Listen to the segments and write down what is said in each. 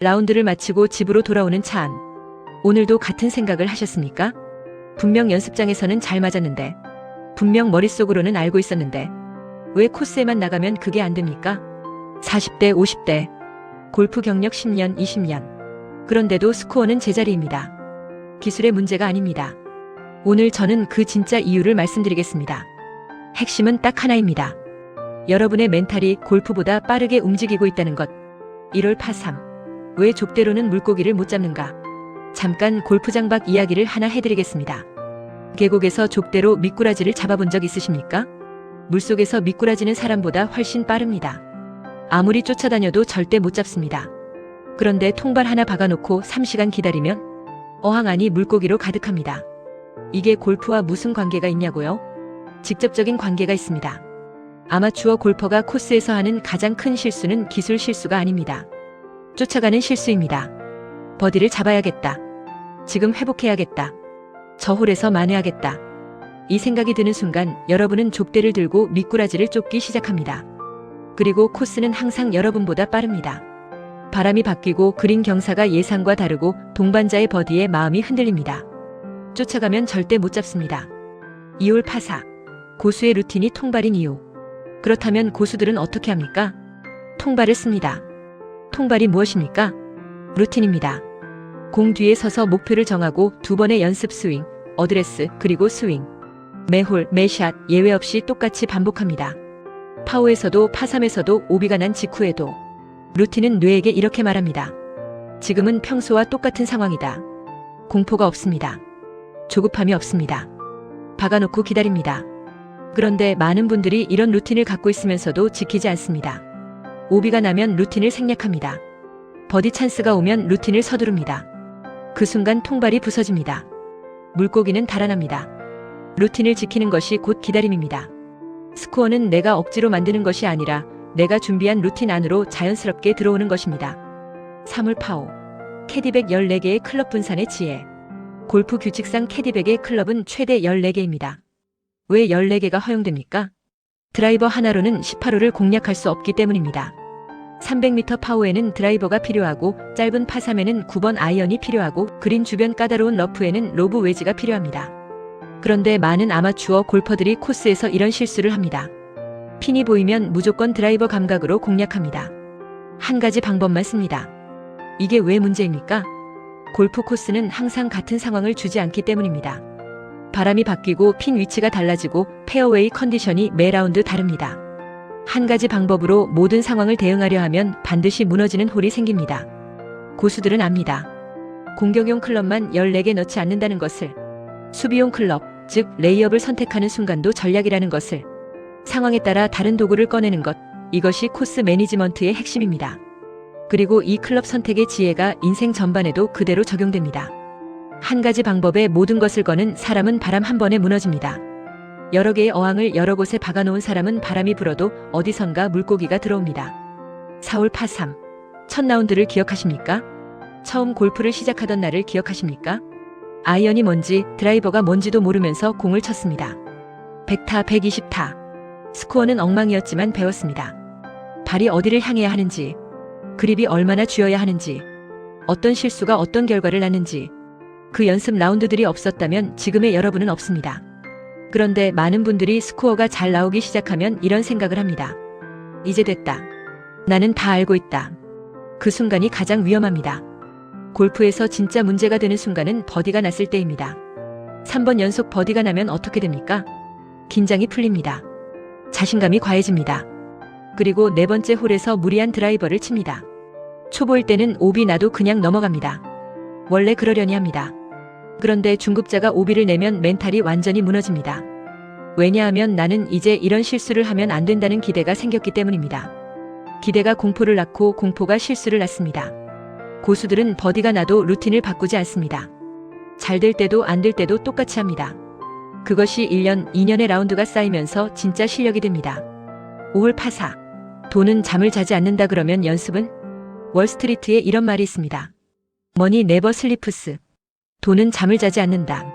라운드를 마치고 집으로 돌아오는 차 안. 오늘도 같은 생각을 하셨습니까? 분명 연습장에서는 잘 맞았는데, 분명 머릿속으로는 알고 있었는데, 왜 코스에만 나가면 그게 안 됩니까? 40대, 50대, 골프 경력 10년, 20년. 그런데도 스코어는 제자리입니다. 기술의 문제가 아닙니다. 오늘 저는 그 진짜 이유를 말씀드리겠습니다. 핵심은 딱 하나입니다. 여러분의 멘탈이 골프보다 빠르게 움직이고 있다는 것. 1월 파3. 왜 족대로는 물고기를 못 잡는가? 잠깐 골프장 밖 이야기를 하나 해드리겠습니다. 계곡에서 족대로 미꾸라지를 잡아본 적 있으십니까? 물속에서 미꾸라지는 사람보다 훨씬 빠릅니다. 아무리 쫓아다녀도 절대 못 잡습니다. 그런데 통발 하나 박아놓고 3시간 기다리면 어항 안이 물고기로 가득합니다. 이게 골프와 무슨 관계가 있냐고요? 직접적인 관계가 있습니다. 아마추어 골퍼가 코스에서 하는 가장 큰 실수는 기술 실수가 아닙니다. 쫓아가는 실수입니다. 버디를 잡아야겠다. 지금 회복해야겠다. 저 홀에서 만회하겠다. 이 생각이 드는 순간 여러분은 족대를 들고 미꾸라지를 쫓기 시작합니다. 그리고 코스는 항상 여러분보다 빠릅니다. 바람이 바뀌고 그린 경사가 예상과 다르고 동반자의 버디에 마음이 흔들립니다. 쫓아가면 절대 못 잡습니다. 2홀 파4. 고수의 루틴이 통발인 이유. 그렇다면 고수들은 어떻게 합니까? 통발을 씁니다. 통발이 무엇입니까? 루틴입니다. 공 뒤에 서서 목표를 정하고 2번의 연습 스윙, 어드레스, 그리고 스윙. 매홀, 매샷, 예외 없이 똑같이 반복합니다. 파5에서도 파3에서도 오비가 난 직후에도. 루틴은 뇌에게 이렇게 말합니다. 지금은 평소와 똑같은 상황이다. 공포가 없습니다. 조급함이 없습니다. 박아놓고 기다립니다. 그런데 많은 분들이 이런 루틴을 갖고 있으면서도 지키지 않습니다. 오비가 나면 루틴을 생략합니다. 버디 찬스가 오면 루틴을 서두릅니다. 그 순간 통발이 부서집니다. 물고기는 달아납니다. 루틴을 지키는 것이 곧 기다림입니다. 스코어는 내가 억지로 만드는 것이 아니라 내가 준비한 루틴 안으로 자연스럽게 들어오는 것입니다. 3월 파5. 캐디백 14개의 클럽 분산의 지혜. 골프 규칙상 캐디백의 클럽은 최대 14개입니다. 왜 14개가 허용됩니까? 드라이버 하나로는 18홀을 공략할 수 없기 때문입니다. 300m 파5에는 드라이버가 필요하고 짧은 파3에는 9번 아이언이 필요하고 그린 주변 까다로운 러프에는 로브 웨지가 필요합니다. 그런데 많은 아마추어 골퍼들이 코스에서 이런 실수를 합니다. 핀이 보이면 무조건 드라이버 감각으로 공략합니다. 한 가지 방법만 씁니다. 이게 왜 문제입니까? 골프 코스는 항상 같은 상황을 주지 않기 때문입니다. 바람이 바뀌고 핀 위치가 달라지고 페어웨이 컨디션이 매 라운드 다릅니다. 한 가지 방법으로 모든 상황을 대응하려 하면 반드시 무너지는 홀이 생깁니다. 고수들은 압니다. 공격용 클럽만 14개 넣지 않는다는 것을, 수비용 클럽, 즉 레이업을 선택하는 순간도 전략이라는 것을, 상황에 따라 다른 도구를 꺼내는 것, 이것이 코스 매니지먼트의 핵심입니다. 그리고 이 클럽 선택의 지혜가 인생 전반에도 그대로 적용됩니다. 한 가지 방법에 모든 것을 거는 사람은 바람 한 번에 무너집니다. 여러 개의 어항을 여러 곳에 박아놓은 사람은 바람이 불어도 어디선가 물고기가 들어옵니다. 4홀 파3. 첫 라운드를 기억하십니까? 처음 골프를 시작하던 날을 기억하십니까? 아이언이 뭔지 드라이버가 뭔지도 모르면서 공을 쳤습니다. 100타, 120타. 스코어는 엉망이었지만 배웠습니다. 발이 어디를 향해야 하는지, 그립이 얼마나 쥐어야 하는지, 어떤 실수가 어떤 결과를 낳는지. 그 연습 라운드들이 없었다면 지금의 여러분은 없습니다. 그런데 많은 분들이 스코어가 잘 나오기 시작하면 이런 생각을 합니다. 이제 됐다. 나는 다 알고 있다. 그 순간이 가장 위험합니다. 골프에서 진짜 문제가 되는 순간은 버디가 났을 때입니다. 3번 연속 버디가 나면 어떻게 됩니까? 긴장이 풀립니다. 자신감이 과해집니다. 그리고 네 번째 홀에서 무리한 드라이버를 칩니다. 초보일 때는 오비 나도 그냥 넘어갑니다. 원래 그러려니 합니다. 그런데 중급자가 오비를 내면 멘탈이 완전히 무너집니다. 왜냐하면 나는 이제 이런 실수를 하면 안 된다는 기대가 생겼기 때문입니다. 기대가 공포를 낳고 공포가 실수를 낳습니다. 고수들은 버디가 나도 루틴을 바꾸지 않습니다. 잘 될 때도 안 될 때도 똑같이 합니다. 그것이 1년, 2년의 라운드가 쌓이면서 진짜 실력이 됩니다. 5홀 파4. 돈은 잠을 자지 않는다 그러면 연습은? 월스트리트에 이런 말이 있습니다. 머니 네버 슬리프스. 돈은 잠을 자지 않는다.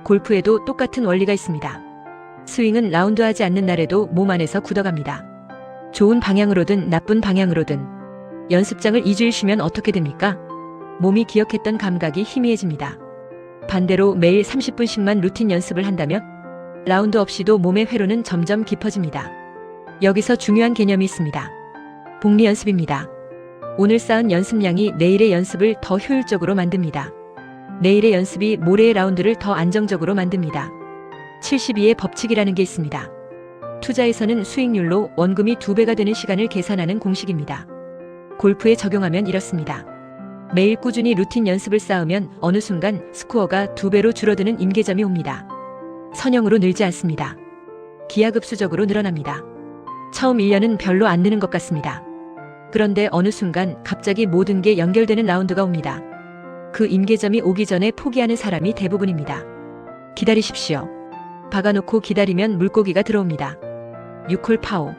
골프에도 똑같은 원리가 있습니다. 스윙은 라운드하지 않는 날에도 몸 안에서 굳어갑니다. 좋은 방향으로든 나쁜 방향으로든 연습장을 2주일 쉬면 어떻게 됩니까? 몸이 기억했던 감각이 희미해집니다. 반대로 매일 30분씩만 루틴 연습을 한다면 라운드 없이도 몸의 회로는 점점 깊어집니다. 여기서 중요한 개념이 있습니다. 복리 연습입니다. 오늘 쌓은 연습량이 내일의 연습을 더 효율적으로 만듭니다. 내일의 연습이 모레의 라운드를 더 안정적으로 만듭니다. 72의 법칙이라는 게 있습니다. 투자에서는 수익률로 원금이 2배가 되는 시간을 계산하는 공식입니다. 골프에 적용하면 이렇습니다. 매일 꾸준히 루틴 연습을 쌓으면 어느 순간 스코어가 2배로 줄어드는 임계점이 옵니다. 선형으로 늘지 않습니다. 기하급수적으로 늘어납니다. 처음 1년은 별로 안 느는 것 같습니다. 그런데 어느 순간 갑자기 모든 게 연결되는 라운드가 옵니다. 그 임계점이 오기 전에 포기하는 사람이 대부분입니다. 기다리십시오. 박아놓고 기다리면 물고기가 들어옵니다. 6홀 파오.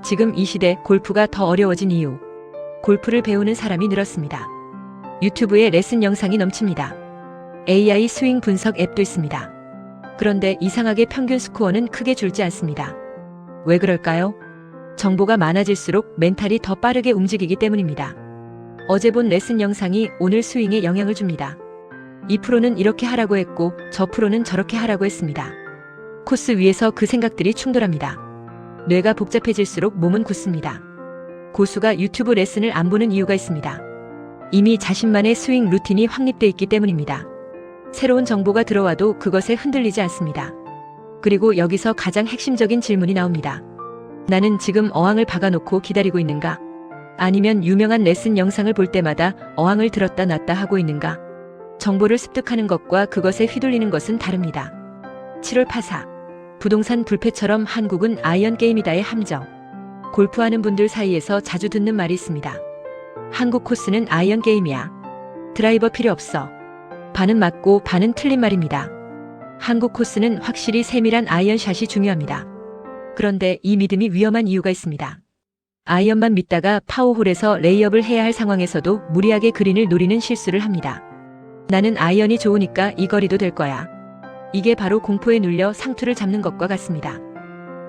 지금 이 시대 골프가 더 어려워진 이유. 골프를 배우는 사람이 늘었습니다. 유튜브에 레슨 영상이 넘칩니다. AI 스윙 분석 앱도 있습니다. 그런데 이상하게 평균 스코어는 크게 줄지 않습니다. 왜 그럴까요? 정보가 많아질수록 멘탈이 더 빠르게 움직이기 때문입니다. 어제 본 레슨 영상이 오늘 스윙에 영향을 줍니다. 이 프로는 이렇게 하라고 했고 저 프로는 저렇게 하라고 했습니다. 코스 위에서 그 생각들이 충돌합니다. 뇌가 복잡해질수록 몸은 굳습니다. 고수가 유튜브 레슨을 안 보는 이유가 있습니다. 이미 자신만의 스윙 루틴이 확립돼 있기 때문입니다. 새로운 정보가 들어와도 그것에 흔들리지 않습니다. 그리고 여기서 가장 핵심적인 질문이 나옵니다. 나는 지금 어항을 박아놓고 기다리고 있는가? 아니면 유명한 레슨 영상을 볼 때마다 어항을 들었다 놨다 하고 있는가? 정보를 습득하는 것과 그것에 휘둘리는 것은 다릅니다. 7월 파사. 부동산 불패처럼 한국은 아이언 게임이다의 함정. 골프하는 분들 사이에서 자주 듣는 말이 있습니다. 한국 코스는 아이언 게임이야. 드라이버 필요 없어. 반은 맞고 반은 틀린 말입니다. 한국 코스는 확실히 세밀한 아이언샷이 중요합니다. 그런데 이 믿음이 위험한 이유가 있습니다. 아이언만 믿다가 파워홀에서 레이업을 해야 할 상황에서도 무리하게 그린을 노리는 실수를 합니다. 나는 아이언이 좋으니까 이 거리도 될 거야. 이게 바로 공포에 눌려 상투를 잡는 것과 같습니다.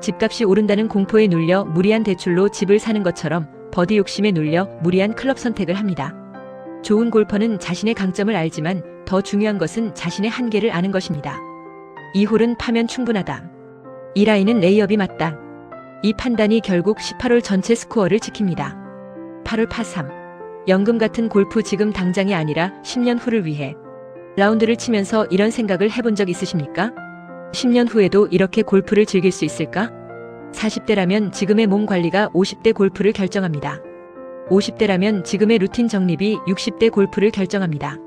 집값이 오른다는 공포에 눌려 무리한 대출로 집을 사는 것처럼 버디 욕심에 눌려 무리한 클럽 선택을 합니다. 좋은 골퍼는 자신의 강점을 알지만 더 중요한 것은 자신의 한계를 아는 것입니다. 이 홀은 파면 충분하다. 이 라인은 레이업이 맞다. 이 판단이 결국 18홀 전체 스코어를 지킵니다. 8홀 파3. 연금 같은 골프 지금 당장이 아니라 10년 후를 위해. 라운드를 치면서 이런 생각을 해본 적 있으십니까? 10년 후에도 이렇게 골프를 즐길 수 있을까? 40대라면 지금의 몸 관리가 50대 골프를 결정합니다. 50대라면 지금의 루틴 정립이 60대 골프를 결정합니다.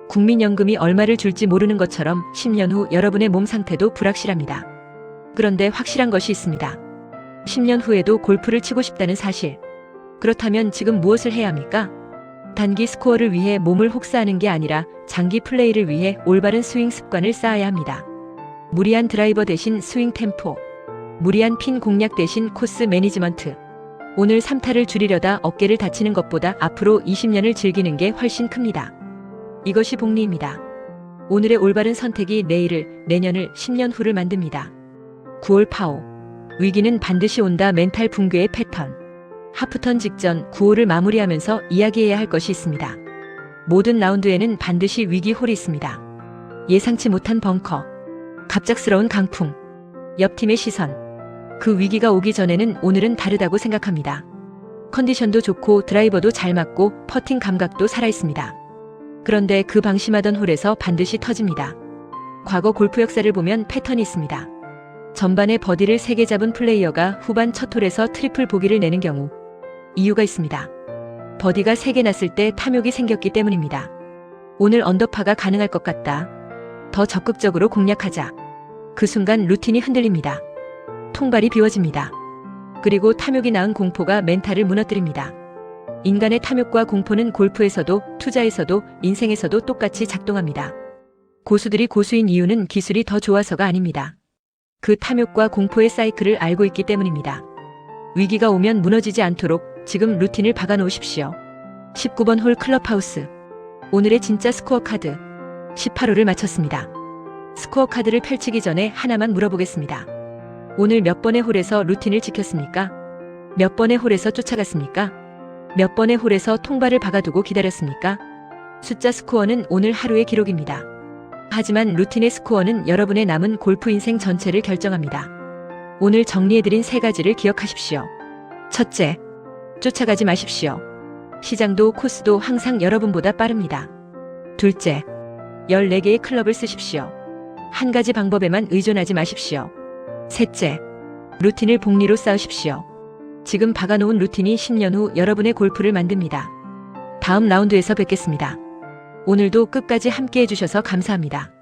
국민연금이 얼마를 줄지 모르는 것처럼 10년 후 여러분의 몸 상태도 불확실합니다. 그런데 확실한 것이 있습니다. 10년 후에도 골프를 치고 싶다는 사실. 그렇다면 지금 무엇을 해야 합니까? 단기 스코어를 위해 몸을 혹사하는 게 아니라 장기 플레이를 위해 올바른 스윙 습관을 쌓아야 합니다. 무리한 드라이버 대신 스윙 템포. 무리한 핀 공략 대신 코스 매니지먼트. 오늘 3타를 줄이려다 어깨를 다치는 것보다 앞으로 20년을 즐기는 게 훨씬 큽니다. 이것이 복리입니다. 오늘의 올바른 선택이 내일을, 내년을, 10년 후를 만듭니다. 9월 파오. 위기는 반드시 온다. 멘탈 붕괴의 패턴. 하프턴 직전 9홀을 마무리하면서 이야기해야 할 것이 있습니다. 모든 라운드에는 반드시 위기 홀이 있습니다. 예상치 못한 벙커. 갑작스러운 강풍. 옆팀의 시선. 그 위기가 오기 전에는 오늘은 다르다고 생각합니다. 컨디션도 좋고 드라이버도 잘 맞고 퍼팅 감각도 살아있습니다. 그런데 그 방심하던 홀에서 반드시 터집니다. 과거 골프 역사를 보면 패턴이 있습니다. 전반에 버디를 3개 잡은 플레이어가 후반 첫 홀에서 트리플 보기를 내는 경우. 이유가 있습니다. 버디가 3개 났을 때 탐욕이 생겼기 때문입니다. 오늘 언더파가 가능할 것 같다. 더 적극적으로 공략하자. 그 순간 루틴이 흔들립니다. 통발이 비워집니다. 그리고 탐욕이 낳은 공포가 멘탈을 무너뜨립니다. 인간의 탐욕과 공포는 골프에서도 투자에서도 인생에서도 똑같이 작동합니다. 고수들이 고수인 이유는 기술이 더 좋아서가 아닙니다. 그 탐욕과 공포의 사이클을 알고 있기 때문입니다. 위기가 오면 무너지지 않도록 지금 루틴을 박아놓으십시오. 19번 홀 클럽하우스. 오늘의 진짜 스코어 카드. 18홀을 마쳤습니다. 스코어 카드를 펼치기 전에 하나만 물어보겠습니다. 오늘 몇 번의 홀에서 루틴을 지켰습니까? 몇 번의 홀에서 쫓아갔습니까? 몇 번의 홀에서 통발을 박아두고 기다렸습니까? 숫자 스코어는 오늘 하루의 기록입니다. 하지만 루틴의 스코어는 여러분의 남은 골프 인생 전체를 결정합니다. 오늘 정리해드린 3가지를 기억하십시오. 첫째, 쫓아가지 마십시오. 시장도 코스도 항상 여러분보다 빠릅니다. 둘째, 14개의 클럽을 쓰십시오. 한 가지 방법에만 의존하지 마십시오. 셋째, 루틴을 복리로 쌓으십시오. 지금 박아놓은 루틴이 10년 후 여러분의 골프를 만듭니다. 다음 라운드에서 뵙겠습니다. 오늘도 끝까지 함께 해주셔서 감사합니다.